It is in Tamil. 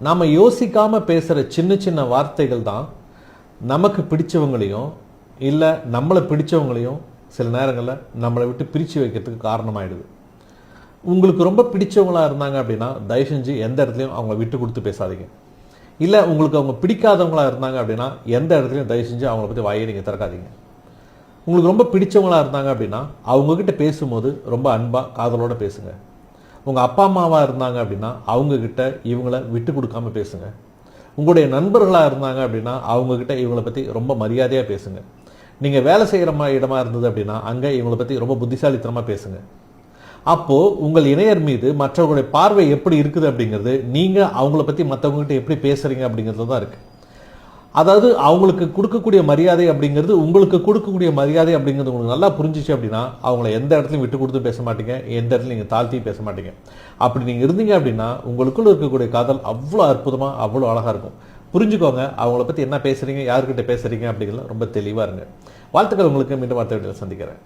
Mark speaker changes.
Speaker 1: நாம் யோசிக்காமல் பேசுகிற சின்ன சின்ன வார்த்தைகள் தான் நமக்கு பிடிச்சவங்களையும் இல்லை நம்மளை பிடிச்சவங்களையும் சில நேரங்களில் நம்மளை விட்டு பிரித்து வைக்கிறதுக்கு காரணமாயிடுது. உங்களுக்கு ரொம்ப பிடிச்சவங்களாக இருந்தாங்க அப்படின்னா தயவு செஞ்சு எந்த இடத்துலையும் அவங்கள விட்டு கொடுத்து பேசாதீங்க. இல்லை உங்களுக்கு அவங்க பிடிக்காதவங்களாக இருந்தாங்க அப்படின்னா எந்த இடத்துலையும் தயவு செஞ்சு அவங்கள பற்றி வாயை நீங்கள் திறக்காதீங்க. உங்களுக்கு ரொம்ப பிடிச்சவங்களாக இருந்தாங்க அப்படின்னா அவங்கக்கிட்ட பேசும்போது ரொம்ப அன்பாக காதலோடு பேசுங்க. உங்கள் அப்பா அம்மாவாக இருந்தாங்க அப்படின்னா அவங்கக்கிட்ட இவங்கள விட்டு கொடுக்காம பேசுங்க. உங்களுடைய நண்பர்களாக இருந்தாங்க அப்படின்னா அவங்கக்கிட்ட இவங்களை பற்றி ரொம்ப மரியாதையாக பேசுங்க. நீங்கள் வேலை செய்கிற இடமா இருந்தது அப்படின்னா அங்கே இவங்களை பற்றி ரொம்ப புத்திசாலித்தனமாக பேசுங்க. அப்போது உங்கள் இணையர் மீது மற்றவர்களுடைய பார்வை எப்படி இருக்குது அப்படிங்கிறது நீங்கள் அவங்கள பற்றி மற்றவங்ககிட்ட எப்படி பேசுகிறீங்க அப்படிங்கிறது தான் இருக்குது. அதாவது அவங்களுக்கு கொடுக்கக்கூடிய மரியாதை அப்படிங்கிறது உங்களுக்கு கொடுக்கக்கூடிய மரியாதை அப்படிங்கிறது உங்களுக்கு நல்லா புரிஞ்சிச்சு அப்படின்னா அவங்கள எந்த இடத்துலையும் விட்டு கொடுத்து பேச மாட்டீங்க, எந்த இடத்துலையும் நீங்கள் தாழ்த்தியும் பேச மாட்டீங்க. அப்படி நீங்கள் இருந்தீங்க அப்படின்னா உங்களுக்குள்ள இருக்கக்கூடிய காதல் அவ்வளோ அற்புதமாக அவ்வளோ அழகாக இருக்கும். புரிஞ்சுக்கோங்க, அவங்கள பற்றி என்ன பேசுகிறீங்க, யாருக்கிட்ட பேசுகிறீங்க அப்படிங்கிறது ரொம்ப தெளிவாக இருங்க. வாழ்த்துக்கள் உங்களுக்கு. மீண்டும் வார்த்தை சந்திக்கிறேன்.